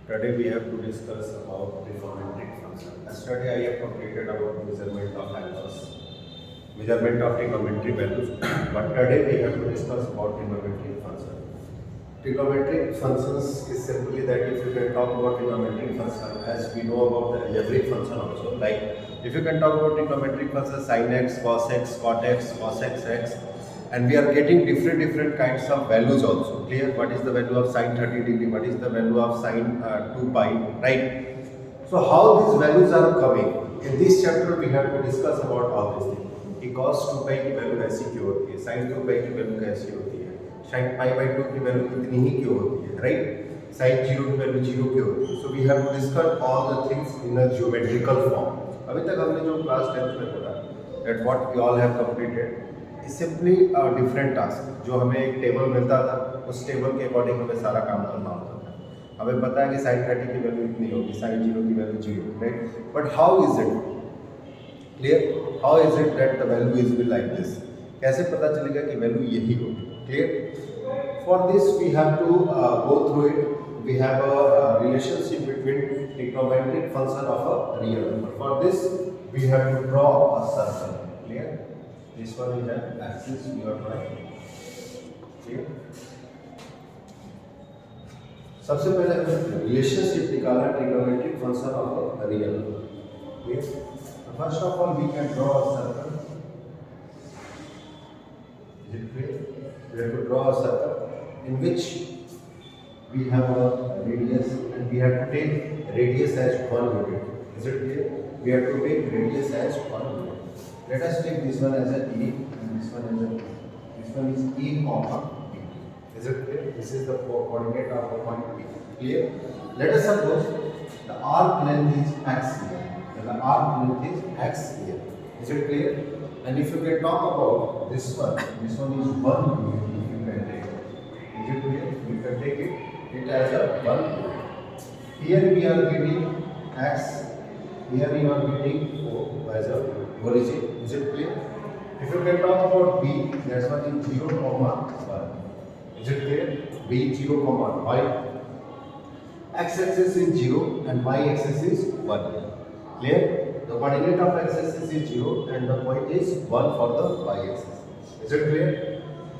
Today we have to discuss about trigonometric function. Yesterday I have completed about measurement of angles, measurement of trigonometric values. But today we have to discuss about trigonometric function. Trigonometric functions is simply that if you can talk about trigonometric function, as we know about the algebraic function also, like if you can talk about trigonometric function sin x, cos x, cot x, cos x, and we are getting different kinds of values also. Clear? What is the value of sin 30 degree? What is the value of sin 2 pi? Right? So how these values are coming? In this chapter we have to discuss about all these things. कि cos 2 pi की value ऐसी क्यों होती है, sin 2 pi की value कैसी होती है, sin pi by 2 की वैल्यू इतनी ही क्यों होती है, राइट? sin 0 की वैल्यू 0 क्यों होती है? So we have to discuss all the things in a geometrical form. अभी तक हमने जो क्लास 10th में पढ़ा, that what we all have completed is simply a different task. जो हमें एक टेबल मिलता था, उस टेबल के अकॉर्डिंग हमें सारा काम करना होता था. हमें पता है कि sin 30 की वैल्यू इतनी होगी, sin 0 की value 0, right? But how is it clear? How is it that the value is be like this? कैसे पता चलेगा कि वैल्यू यही होगी? Clear? For this we have to go through it. We have a relationship between trigonometric function of a real number. For this we have to draw a circle. Clear? This one is an axis we are drawing. Clear? सबसे पहले हमें relationship निकालना trigonometric function of a real number. First of all we can draw a circle. Is it clear? We have to draw a circle in which we have a radius and we have to take radius as 1 unit. Is it clear? We have to take radius as 1 unit. Let us take this one as a E and this one as a B. This one is E comma B. Is it clear? This is the coordinate of the point B. Clear? Let us suppose the arc length is x here and the arc length is x here. Is it clear? And if you can talk about this one is 1 unit if you can take it. Is it clear? You can take it as a 1 unit. Here we are getting x, here we are getting O as a origin. Is it clear? If you can talk about B, that's one is 0, 1. Is it clear? B 0, 1. X-axis is 0 and y-axis is 1. Clear? The coordinate of x-axis is 0 and the point is 1 for the y-axis. Is it clear?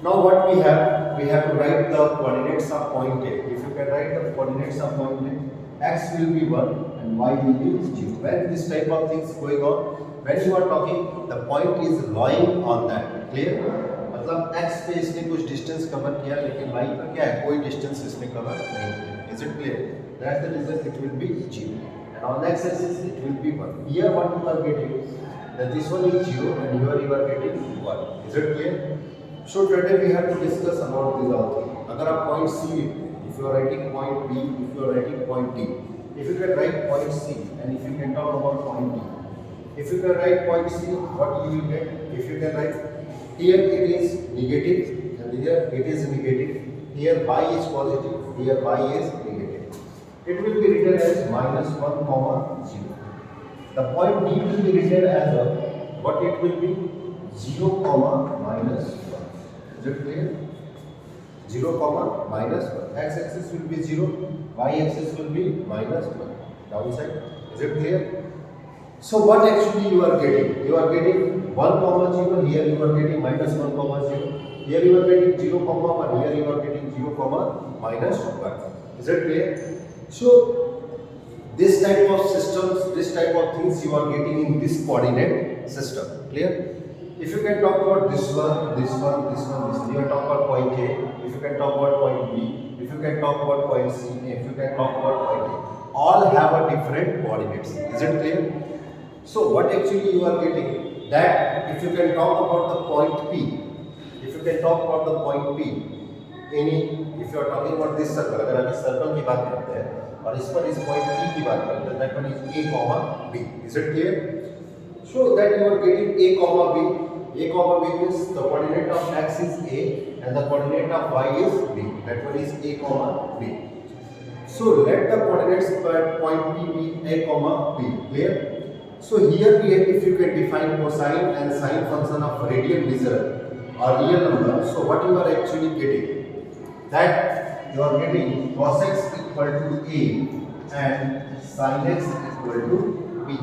Now what we have to write the coordinates of point A. If you can write the coordinates of point A, x will be 1 and y will be 0. When this type of things going on, when you are talking, the point is lying on that. Clear? मतलब x पे इसने कुछ distance cover किया, लेकिन y पर क्या है, कोई distance इसने cover नहीं किया. Is it clear? That's the reason it will be 0. And on x-axis it will be 1. Here what you are getting, that this one is 0 and here you are getting 1. Is it clear? So today we have to discuss about this all thing. अगर आप point C, if you are writing point B, if you are writing point D, if you can write point C and if you can talk about point D, if you can write point C, what you will get? If you can write here it is negative and here it is negative, here y is positive, here y is negative. It will be written as -1, 0. The point D will be written as a, what it will be? 0, -1. Is it clear? 0, -1. X-axis will be 0, y-axis will be -1. Downside. Is it clear? So what actually you are getting? You are getting 1, 0. Here you are getting -1, 0. Here you are getting 0, 1. Here you are getting 0, -1. Is it clear? So this type of systems, this type of things you are getting in this coordinate system. Clear? If you can talk about this one, this one, this one, this one, you can talk about point A. If you can talk about point B, if you can talk about point C, if you can talk about point A, all have a different coordinates. Is it clear? So what actually you are getting, that if you can talk about the point P, if you can talk about the point P, if you are talking about this circle, अगर आप इस circle की बात करते हैं और इस पर इस पॉइंट P की बात करते हैं, that one is A comma B. Is it clear? So that you are getting A comma B. A comma B means the coordinate of x is A and the coordinate of y is B. That one is A comma B. So let the coordinates at point P be A comma B. Clear? So here we have, if you can define cosine and sine function of radial measure or real number, so what you are actually getting, that you are getting cos x equal to A and sin x equal to b.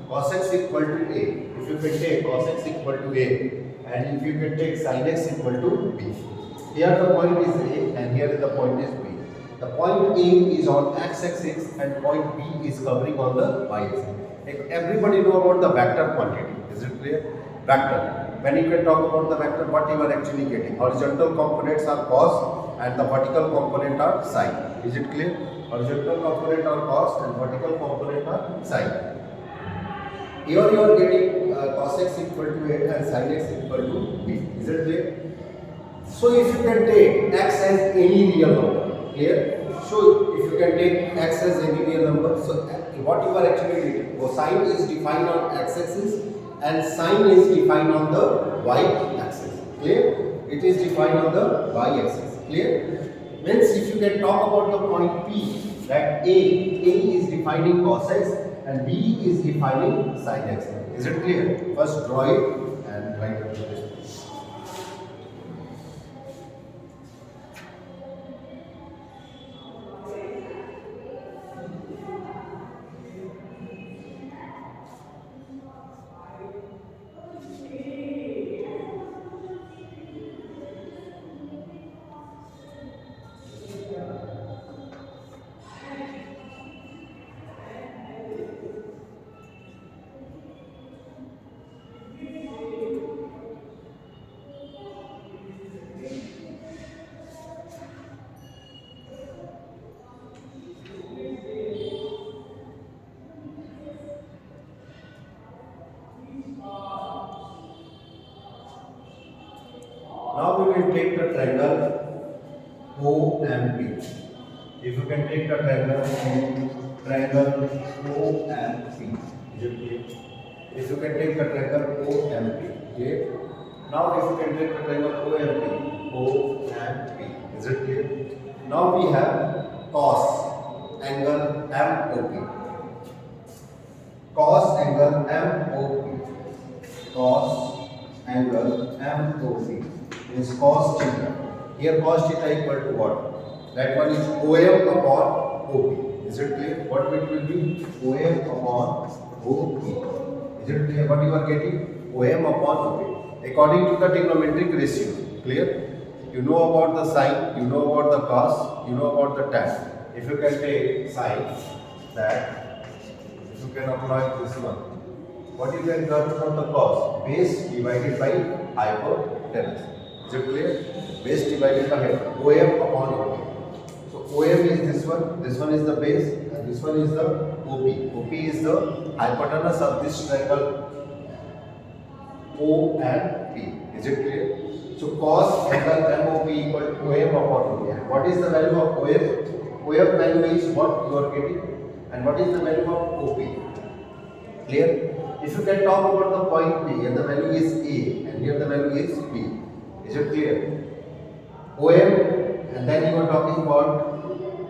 Cos x equal to a. If you can take cos x equal to a, and if you can take sin x equal to b. Here the point is a, and here the point is b. The point A is on x-axis and point B is covering on the y-axis. Like everybody know about the vector quantity. Is it clear? Vector. When you can talk about the vector, what you are actually getting? Horizontal components are cos and the vertical component are sine. Is it clear? Horizontal component are cos and vertical component are sine. Here you are getting cos x equal to a and sin x equal to b. Is it clear? So if you can take x as any real number, clear? So if you can take x as any real number, so what you are actually getting? Cosine is defined on x-axis and sine is defined on the y-axis. Clear? It is defined on the y-axis. Clear? Means if you can talk about the point P, that A is defining cos x and B is defining sin x. Is it clear? First draw it and write it this way. Now we will take the triangle OMP. If you can take the triangle OMP, is it clear? If you can take the triangle OMP, clear? Now if you can take the triangle OMP, is it clear? Now we have cos angle MOP. Cos angle MOP. Cos angle MOP is cos theta. Here cos theta equal to what? That one is OM upon OP. Is it clear? What it will be? OM upon OP. Is it clear what you are getting? OM upon OP. According to the trigonometric ratio. Clear? You know about the sine, you know about the cos, you know about the tan. If you can take sine, that you can apply this one. What you can learn from the cos? Base divided by hypotenuse. Is it clear? Base divided by hypotenuse. OM upon OP. So OM is this one is the base, and this one is the OP. OP is the hypotenuse of this triangle O and P. Is it clear? So cos angle MOP equal to OM upon OP. What is the value of OM? OM value is what you are getting, and what is the value of OP? Clear? If you can talk about the point P, and the value is A, and here the value is B. Is it clear? OM, and then you are talking about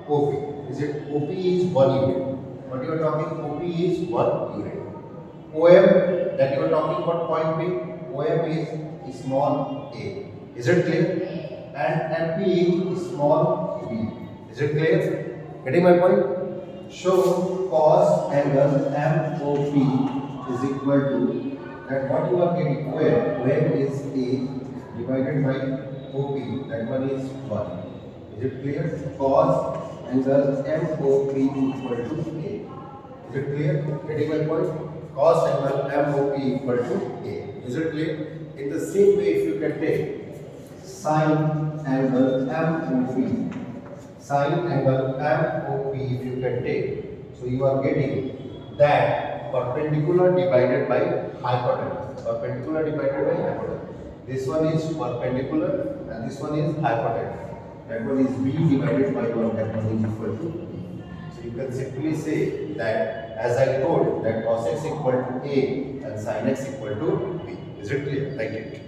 OP. Is it OP is 1 unit? What you are talking? OP is 1 unit. OM, then you are talking about point B. OM is small a. Is it clear? And MP is small b. Is it clear? Getting my point? So cos angle MOP is equal to that what you are getting OM is a divided by OP, that one is 1. Is it clear? Cos angle MOP equal to a. Is it clear? Getting my point? Cos angle MOP equal to a. Is it clear? In the same way, if you can take sine angle MOP, sine angle MOP, if you can take, so you are getting that perpendicular divided by hypotenuse. Perpendicular divided by hypotenuse. This one is perpendicular and this one is hypotenuse. That one is b divided by 1. That one is equal to b. So you can simply say that, as I told, that cos x equal to a and sin x equal to b. Is it clear? Write it.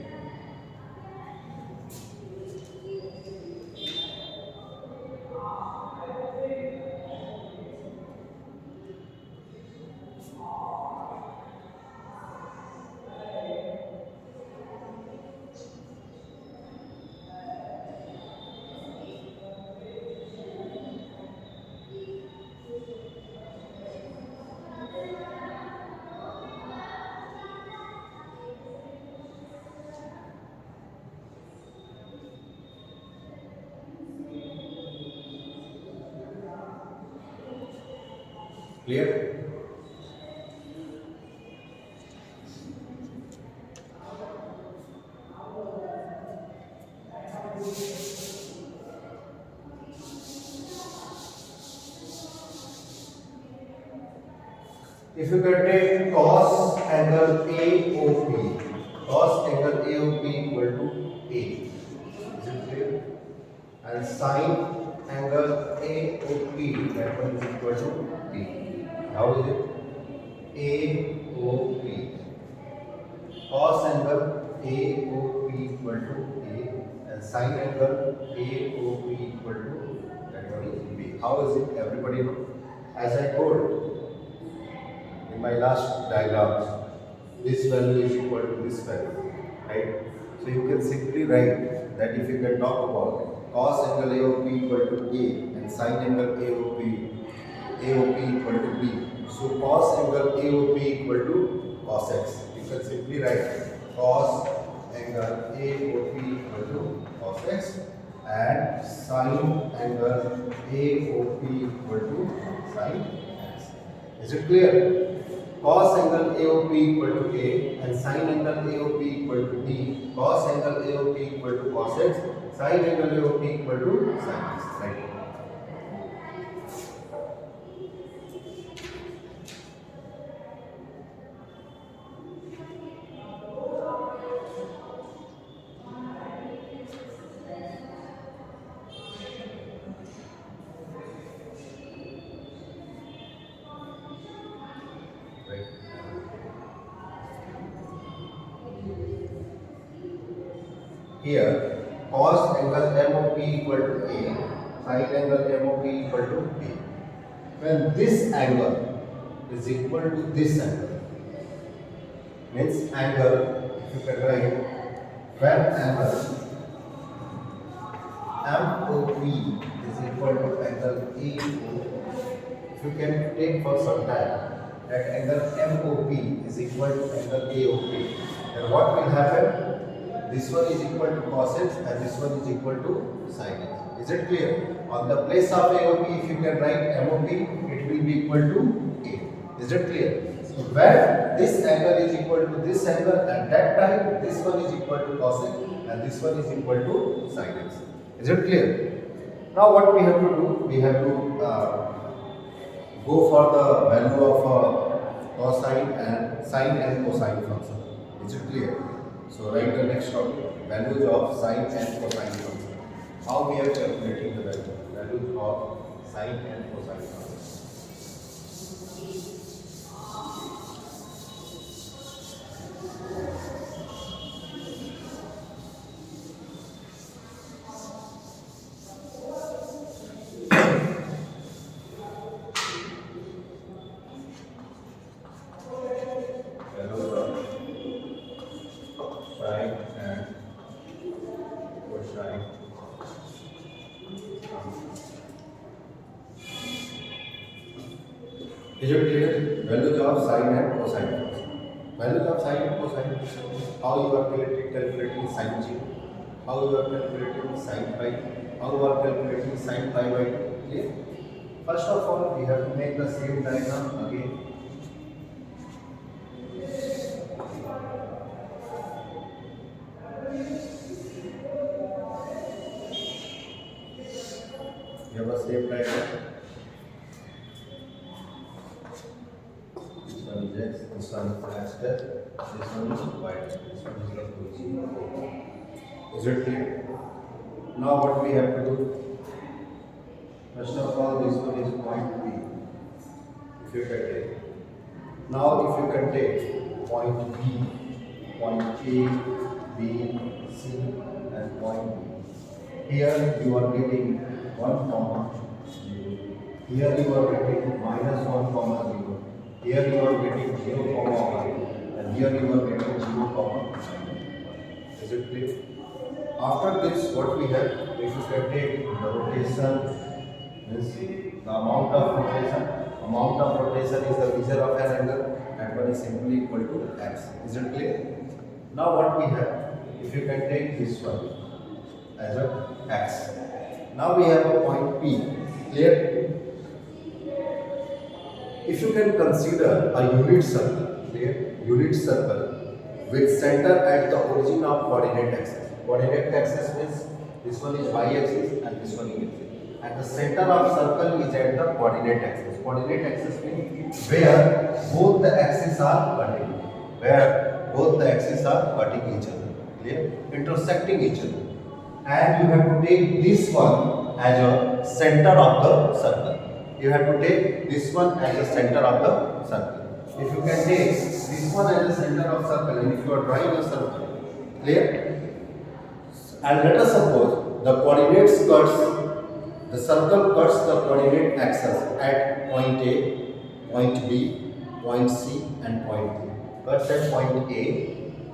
Clear? If you can take cos angle AOP, cos angle AOP equal to A. Is it clear? And sine angle AOP, that one is equal to B. How is it? AOP. Cos angle AOP equal to A and sine angle AOP equal to that one is B. How is it? Everybody know? As I told in my last diagrams, this value is equal to this value, right? So you can simply write that if you can talk about cos angle AOP equal to A and sine angle AOP equal to B. So cos angle AOP equal to cos x. You can simply write cos angle AOP equal to cos x and sine angle AOP equal to sine x. Is it clear? Cos angle AOP equal to A and sine angle AOP equal to B. Cos angle AOP equal to cos x, sine angle AOP equal to sin x. Right? Here, cos angle MOP equal to A, sine angle MOP equal to B. When this angle is equal to this angle, means angle, if you can write, when angle MOP is equal to angle AO, if you can take for some time that angle MOP is equal to angle AOP, then what will happen? This one is equal to cos x and this one is equal to sin x. Is it clear? On the place of AOP, if you can write MOP, it will be equal to A. Is it clear? So when this angle is equal to this angle, at that time this one is equal to cos x and this one is equal to sin x. Is it clear? Now what we have to do? We have to go for the value of cosine and sine and cosine function. Is it clear? So write the next topic, values of sine and cosine function. How we are calculating the values of sine and cosine function. Is it clear? Values of sine and cosine function. Values of sine and cosine function. How you are calculating sine g, how you are calculating sine phi, how you are calculating sine pi by 2. Clear? First of all, we have to make the same diagram again. You have a same diagram. This one is x, this one is x dash, this one is y dash, this one is equal to 0. Is it clear? Now what we have to do? First of all, this one is point B. If you can take. Now if you can take point B, point A, B, C and point B. Here you are getting 1 comma 0. Here you are getting minus 1 comma 0. Here you are getting 0 comma 1 and here you are getting 0 comma 9. Is it clear? After this, what we have, if you can take the rotation, means the amount of rotation is the measure of an angle, that one is simply equal to x. Is it clear? Now what we have, if you can take this one as a x. Now we have a point P. Clear? If you can consider a unit circle, clear? Unit circle with center at the origin of coordinate axis. Coordinate axis means this one is y-axis and this one is x-axis. And the center of circle is at the coordinate axis. Coordinate axis means where both the axes are cutting. Where both the axes are cutting each other. Clear? Intersecting each other. And you have to take this one as a center of the circle. You have to take this one as the center of the circle. If you can take this one as the center of circle, and if you are drawing a circle, clear? And let us suppose the coordinates cuts, the circle cuts the coordinate axis at point A, point B, point C and point D. Cuts at point A,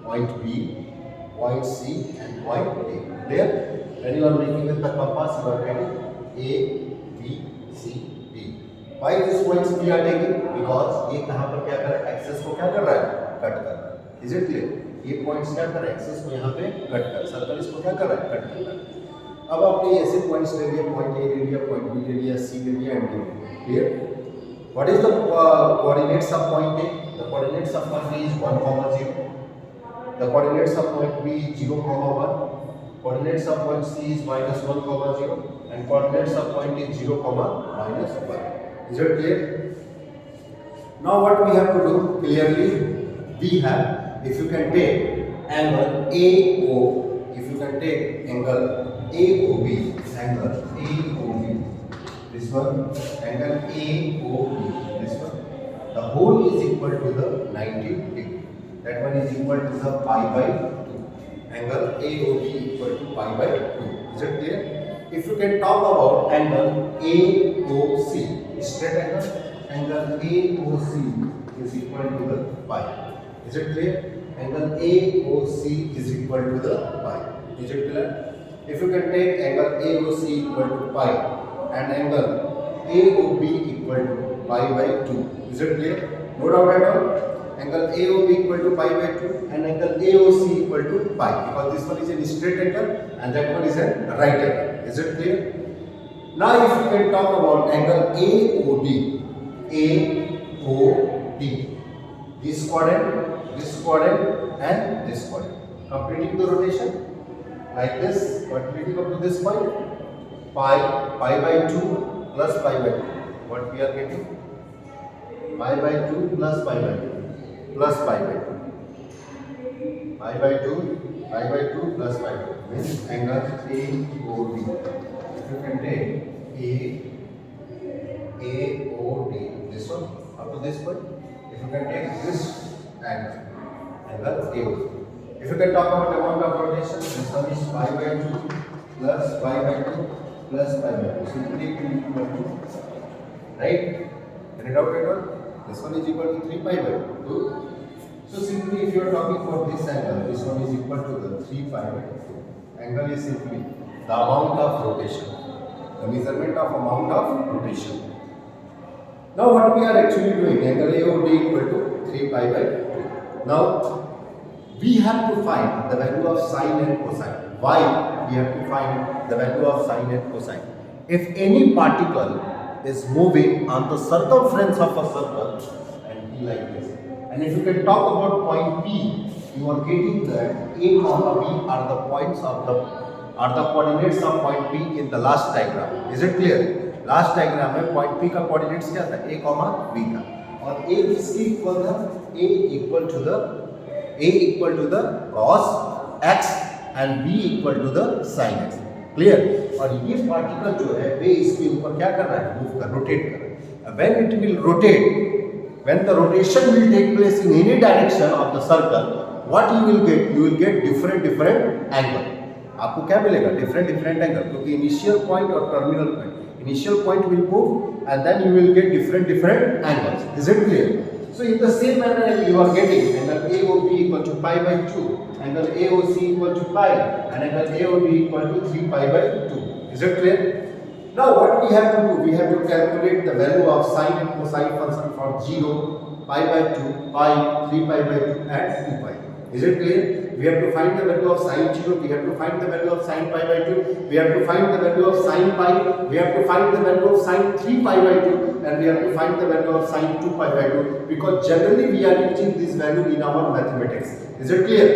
point B, point C and point D. Clear? When you are making with the compass, you are getting A, B, C, D. Why these points we are taking? Because ये कहाँ पर क्या कर रहा है? Access को क्या कर रहा है? कट कर रहा है. Is it clear? ये पॉइंट्स क्या कर रहा है? एक्सेस को यहाँ पे कट कर, सर्कल इसको क्या कर रहा है? कट कर रहा है. अब आपने ऐसे पॉइंट्स ले लिए, पॉइंट ए ले लिया, पॉइंट बी ले लिया, सी ले लिया and D. Clear? What is the coordinates of point A? The coordinates of point A is 1, 0. The coordinates of point B is 0, 1. Coordinates of point C is -1, 0. And coordinates of point is 0, -1. Is it clear? Now what we have to do? Clearly, we have, if you can take angle AO, if you can take angle AOB, angle AOB, this one, angle AOB, this one, the whole is equal to the 90 degree. That one is equal to the pi by 2. Angle AOB equal to pi by 2. Is it clear? If you can talk about angle AOC, straight angle AOC is equal to the pi. Is it clear? Angle AOC is equal to the pi. Is it clear? If you can take angle AOC equal to pi and angle AOB equal to pi by 2. Is it clear? No doubt at all. Angle AOB equal to pi by 2 and angle AOC equal to pi, because this one is a straight angle and that one is a right angle. Is it clear? Now if you can talk about angle AOD, this quadrant and this quadrant, completing the rotation like this, completing up to this point, pi by 2 plus pi by 2. What we are getting? Pi by 2 plus pi by 2 plus pi by 2. Pi by 2 plus pi by 2 means angle AOD. If you can take AOD, this one up to this point, if you can take this angle AOD. If you can talk about amount of rotation, this one is pi by 2 plus pi by 2 plus pi by 2. Simply equal to, right? Any doubt at all? This one is equal to 3 pi by 2. So simply if you are talking about this angle, this one is equal to the 3 pi by 2. Angle is simply the amount of rotation, the measurement of amount of rotation. Now what we are actually doing, angle AOD equal to 3 pi by 2. Now we have to find the value of sine and cosine. Why we have to find the value of sine and cosine? If any particle is moving on the circumference of a circle and be like this, and if you can talk about point P, you are getting that A, B are the points of the coordinates of point P in the last diagram. Is it clear? Last diagram में point P का coordinates क्या था? A, B था. और A किसके equal था? A equal to the cos x and B equal to the sin x. Clear? और ये particle जो है वे इसके ऊपर क्या कर रहा है? Move कर, rotate कर रहा है. When it will rotate, when the rotation will take place in any direction of the circle, what you will get? You will get different angle. आपको क्या मिलेगा? Different angle, क्योंकि initial point और terminal point. Initial point will move and then you will get different angles. Is it clear? So in the same manner you are getting angle AOB equal to pi by 2, angle AOC equal to pi and angle AOD equal to 3 pi by 2. Is it clear? Now what we have to do? We have to calculate the value of sine and cosine function for 0, pi by 2, pi, 3 pi by 2 and 2 pi. Is it clear? We have to find the value of sin 0, we have to find the value of sin pi by 2, we have to find the value of sin pi, we have to find the value of sin 3 pi by 2, and we have to find the value of sin 2 pi by 2, because generally we are using this value in our mathematics. Is it clear?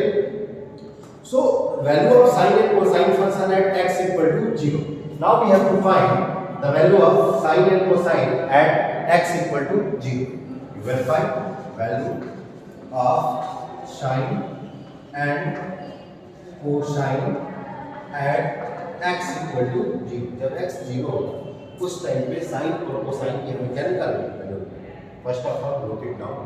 So value of sin and cosine function at x equal to 0. Now we have to find the value of sin and cosine at x equal to 0. You will find value of sin and cosine at x equal to 0. जब x 0 होगा उस time पे sin और cosine की हमें क्या निकालनी है value. First of all note it down.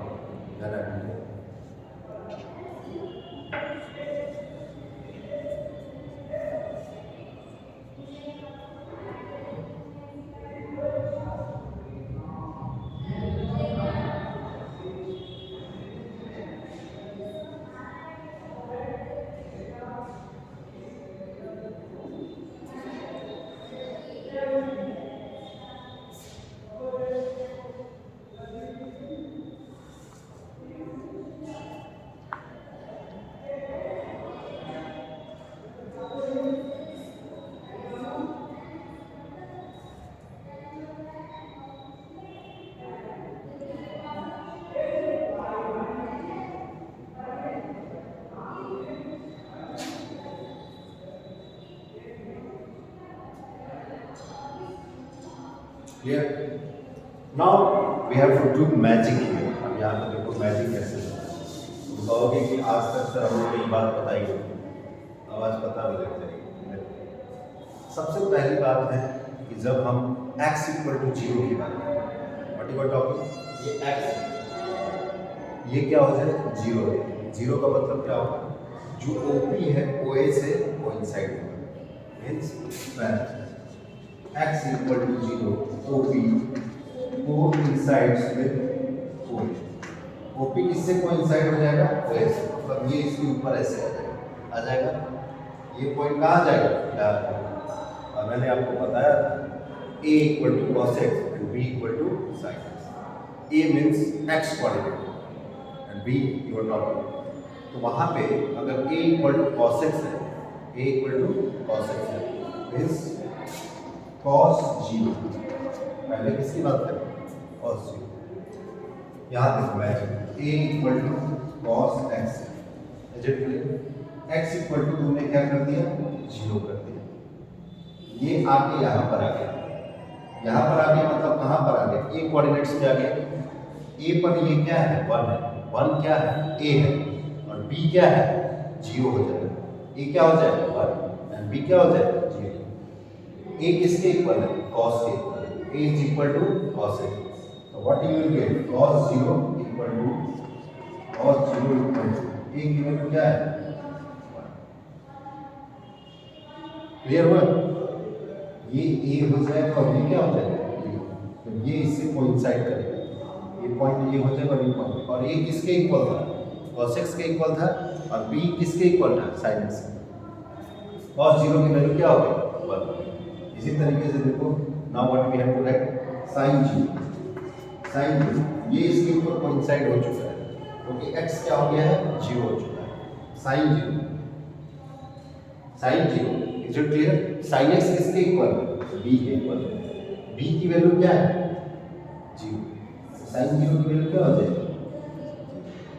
Clear? Now we have to do magic here. अब यहाँ पर देखो मैजिक कैसे होता है. तुम कहोगे कि आज तक सर हमने कई बार बताई होगी, अब आज पता भी लग जाएगी. सबसे पहली बात है कि जब हम x इक्वल टू 0 की बात करें, व्हाट यू आर टॉकिंग, ये x ये क्या हो जाए 0 है. 0 का मतलब क्या होगा, जो OP है OA से कोइंसाइड होगा. Means x equal to 0, OP coincides with OA. OP किससे कोइंसाइड हो जाएगा, OA से. मतलब ये इसके ऊपर ऐसे आ जाएगा. ये पॉइंट कहाँ जाएगा, और मैंने आपको बताया था A equal to cos x and B equal to sin x. A means x coordinate and B you are not. तो वहाँ पे अगर A equal to cos x है, A equal to cos x है, means cos 0. पहले किसकी बात करें, cos 0. यहाँ देखो match A equal to cos x. x equal to तुमने क्या कर दिया, 0 कर दिया. ये आके यहाँ पर आ गया. यहाँ पर आ गया मतलब कहाँ पर आ गया, A कोऑर्डिनेट्स पे आ गया. A पर ये क्या है, 1 है. 1 क्या है, A है. और B क्या है, 0 हो जाएगा. A क्या हो जाएगा 1 और B क्या हो जाएगा 0. A किसके इक्वल है, cos के इक्वल है. A is equal to cos A. So what you will get, cos 0 equal to cos 0 equal to A की वैल्यू क्या है, 1. क्लियर हुआ. ये A हो जाएगा और ये क्या हो जाएगा, तो ये इससे कोइंसाइड करेगा. ये पॉइंट ये हो जाएगा, ये पॉइंट. और A किसके इक्वल था, cos x के इक्वल था. और B किसके इक्वल था, sin x. cos 0 की वैल्यू क्या हो गई, 1. इसी तरीके से देखो, now what we have to write, sin 0. sin 0 ये इसके ऊपर कोइंसाइड हो चुका है क्योंकि x क्या हो गया है, 0 हो चुका है. sin 0 is it clear. sin x किसके इक्वल है, b के इक्वल है. b की वैल्यू क्या है, 0. sin 0 की वैल्यू क्या हो जाएगी,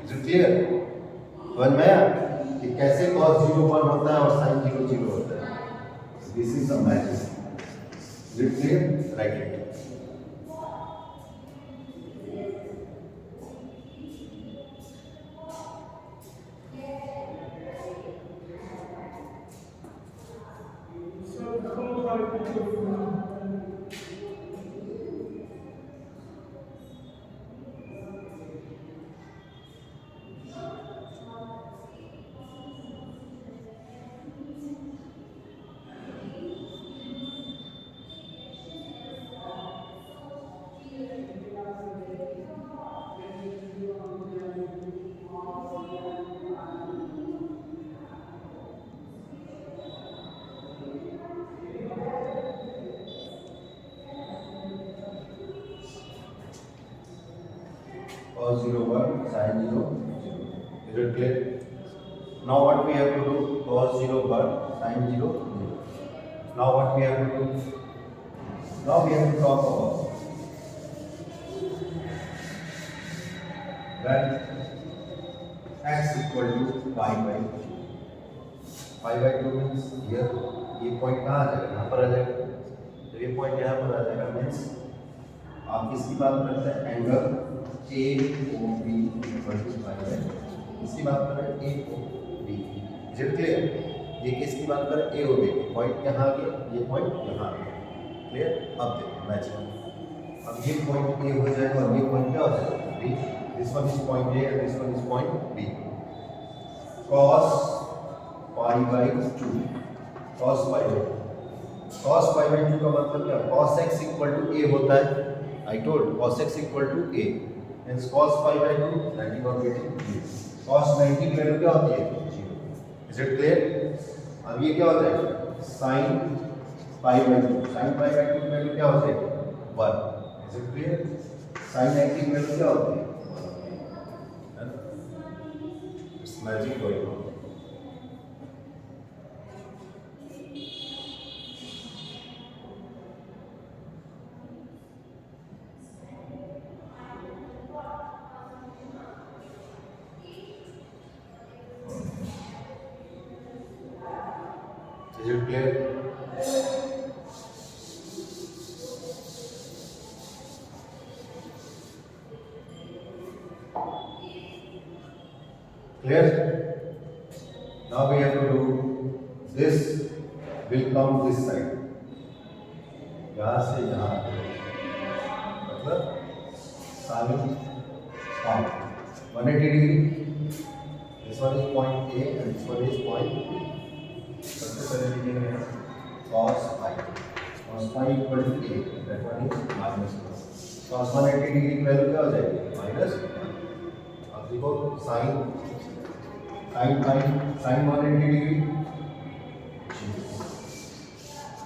इज इट क्लियर. समझ में आया कि कैसे cos 0 1 होता है और sin 0 0 होता है. This is the magic. Is it clear? Write it. cos 0 1 sin 0 0. Is it clear? Now what we have to do? Cos 0 got sin 0 0. Now what we have to do? Now we have to talk about when x equal to pi by 2. pi by 2 means here ये point कहाँ आ जाएगा? यहाँ पर आ जाएगा. तो ये point यहाँ पर आ जाएगा मीन्स आप किसकी बात करते हैं? Angle A O B equal to pi by 2. किसकी बात कर रहे हैं? A O B. Is it clear? ये किसकी बात कर रहे हैं? A O B. पॉइंट कहाँ आ गया? ये पॉइंट यहाँ आ गया. क्लियर? अब देखो मैच. अब ये पॉइंट ए हो जाएगा और ये पॉइंट क्या हो जाएगा? B. This one is point A and this one is point B. cos pi by 2. cos pi by 2. cos pi by 2 का मतलब क्या? cos x equal to a होता है. I told cos x equal to a. Hence cos pi by 2 90 और 80 cos 90 की value क्या होती है? 0. Is it clear? अब ये क्या हो जाएगा? sin pi by 2. sin pi by 2 की वैल्यू क्या हो जाएगी? 1. Is it clear? sin 90 की वैल्यू क्या होती है? 1. It's magic going on. Is it clear? Clear? Now we have to do this will come this side. यहाँ से यहाँ मतलब sin 180 degree. This one is point A and this one is point B. सबसे पहले लिखेंगे cos phi. cos phi equal to a. That one is minus 1. cos 180 degree की value क्या हो जाएगी? minus 1. अब देखो sin phi sin 180 degree.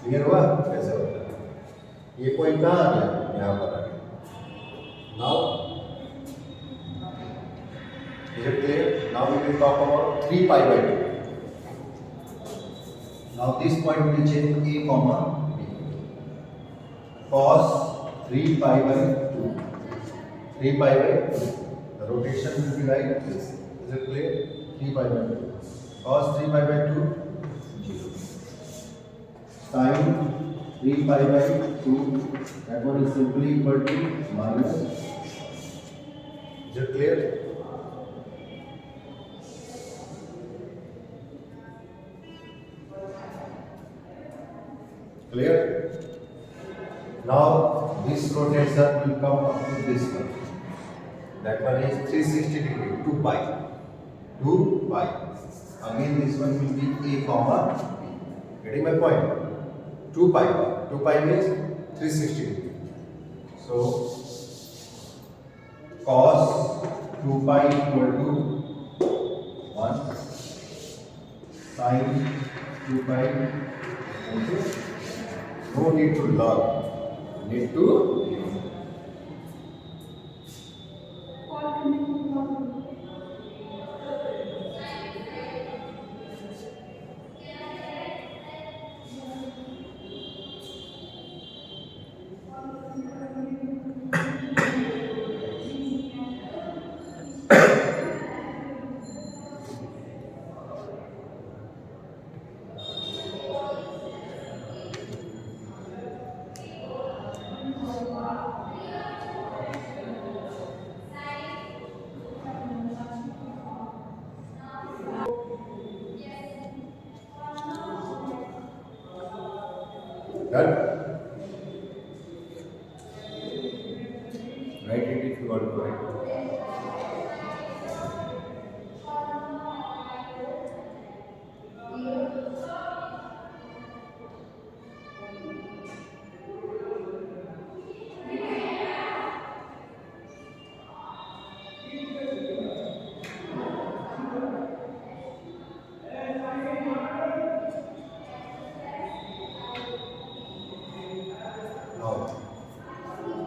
Clear हुआ? कैसे होता है? ये पॉइंट कहाँ आ गया? यहाँ पर आ गया. Now is it clear? Now we will talk about 3 pi by 2. Now this point will change a comma b. Cos 3 pi by 2. 3 pi by 2. The rotation will be like this. Is it clear? 3 pi by 2. Cos 3 pi by 2 0. Sin 3 pi by 2. That one is simply equal to minus. Is it clear? Clear? Now this rotation will come up to this one. That one is 360 degree. 2 pi. 2 pi. Again this one will be a comma b. Getting my point? 2 pi. 2 pi means 360 degree. So cos 2 pi equal to 1. Sin 2 pi equal to. No need to log. Need to done. Write it if you want to write.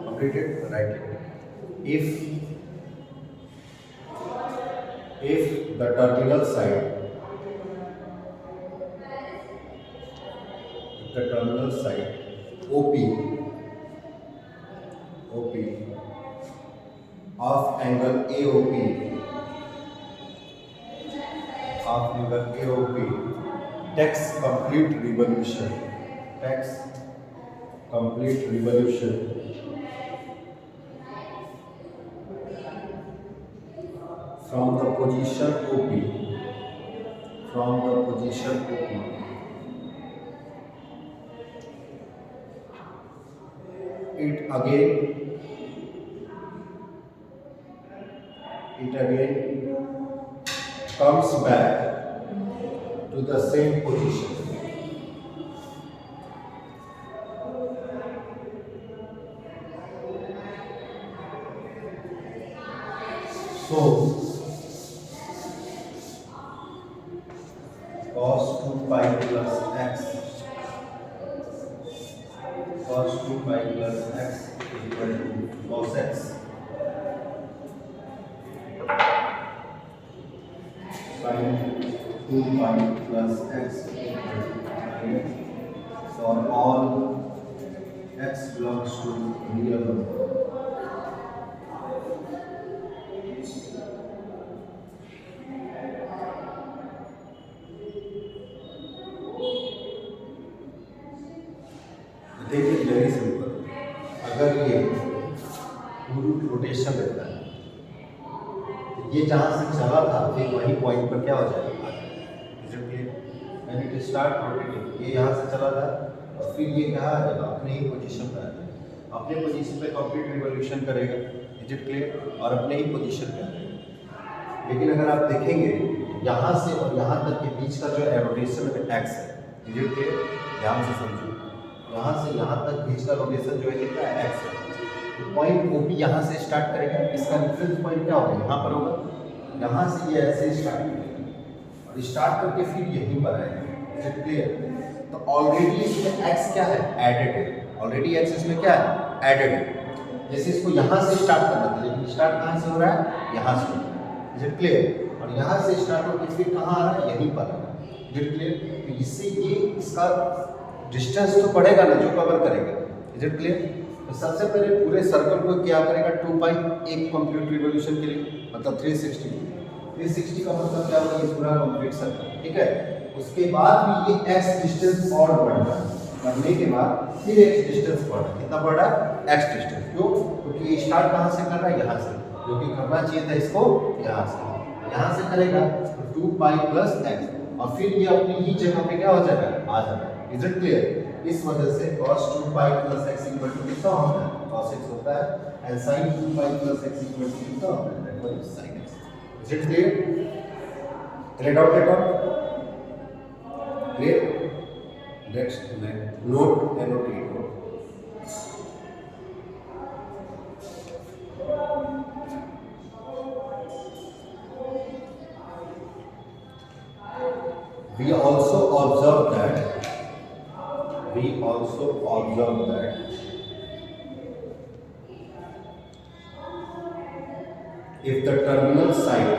Completed. Write it. If the terminal side the terminal side OP of angle AOP takes complete revolution from the position OP it again comes back to the same position. So cos 2 pi plus x is equal to cos x sin 2 pi plus x for all x belongs to real number. देखिए very simple, अगर ये पूरी rotation रहता है, ये जहाँ से चला था फिर वही पॉइंट पर क्या हो जाएगा, व्हेन इट स्टार्ट रोटेटिंग, ये यहाँ से चला था और फिर ये कहाँ आ जाएगा, अपने ही पोजीशन पर आ जाएगा, अपने पोजीशन पे कंप्लीट रिवॉल्यूशन करेगा, इज इट क्लियर, और अपने ही पोजीशन पे आ जाएगा। लेकिन अगर आप देखेंगे यहाँ से और यहाँ तक के बीच का जो रोटेशन एक्स है, इज इट क्लियर, ध्यान से समझो, यहाँ से यहाँ तक बीच का रोटेशन जो है कितना है, एक्स है। तो पॉइंट ओपी यहाँ से स्टार्ट करेगा, इसका रेफरेंस पॉइंट क्या होगा, यहाँ पर होगा, यहाँ से ये ऐसे स्टार्ट करेगा और स्टार्ट करके फिर यहीं पर आएगा, इज इट क्लियर। तो ऑलरेडी इसमें एक्स क्या है, एडेड है, ऑलरेडी एक्स इसमें क्या है, एडेड है। जैसे इसको यहाँ से स्टार्ट करना था, लेकिन स्टार्ट कहाँ से हो रहा है, यहाँ से, इज इट क्लियर, और यहाँ से स्टार्ट होकर फिर कहाँ आ रहा है, यहीं पर आ रहा है, इज इट क्लियर। तो इससे ये इसका डिस्टेंस तो पड़ेगा ना जो कवर करेगा, इज इट क्लियर। तो सबसे पहले पूरे सर्कल को क्या करेगा, 2 पाई एक कंप्लीट रिवॉल्यूशन के लिए, मतलब 360 का मतलब क्या होगा, ये पूरा कंप्लीट सर्कल, ठीक है। उसके बाद भी ये एक्स डिस्टेंस और बढ़ेगा, बढ़ने के बाद फिर एक्स डिस्टेंस बढ़ा, कितना बढ़ा, एक्स डिस्टेंस, क्यों, क्योंकि ये स्टार्ट कहाँ से कर रहा है, यहाँ से, जो कि करना चाहिए था इसको यहाँ से करेगा, तो 2 पाई प्लस एक्स, और फिर ये अपनी ही जगह पे क्या हो जाएगा, आ जाएगा, इज इट क्लियर। इस वजह से cos 2 pi plus x equal to कितना होता है, cos x होता है, and sin 2 pi plus x equal to कितना होता है, that is sin x, is it clear, read out clear, let's note annotate. We also observe that if the terminal side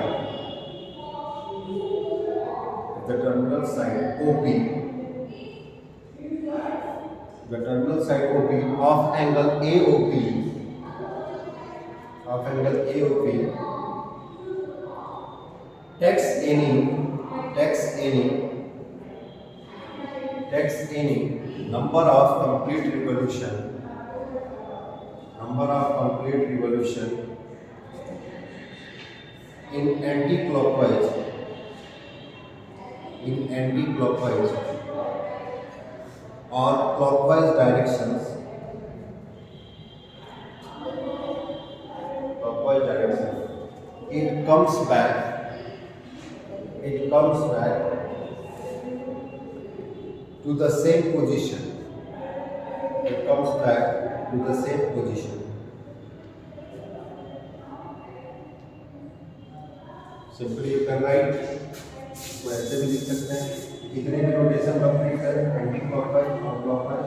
OP of angle AOP takes any number of complete revolution in anti-clockwise or clockwise directions, it comes back to the same position. Simply you can write, तो ऐसे भी लिख सकते हैं, कितने भी rotation complete करें, anti clockwise और क्लॉकवाइज,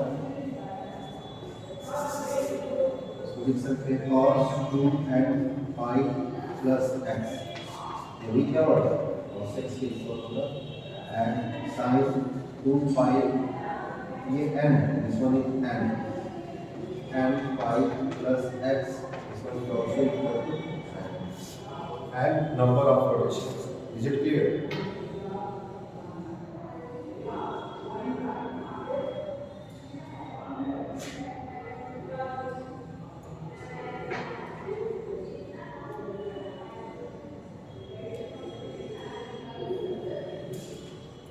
तो लिख सकते हैं cos 2 and pi plus x, ये भी क्या होगा, cos x के इक्वल होगा, एंड sin 2 pi ये n, this one is n, n pi plus x, this one is also equal to n, and number of rotations. Is it clear?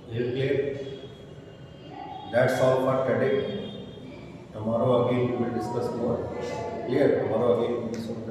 Is it clear? That's all for today. Tomorrow again we will discuss more. Clear? Tomorrow again we will discuss.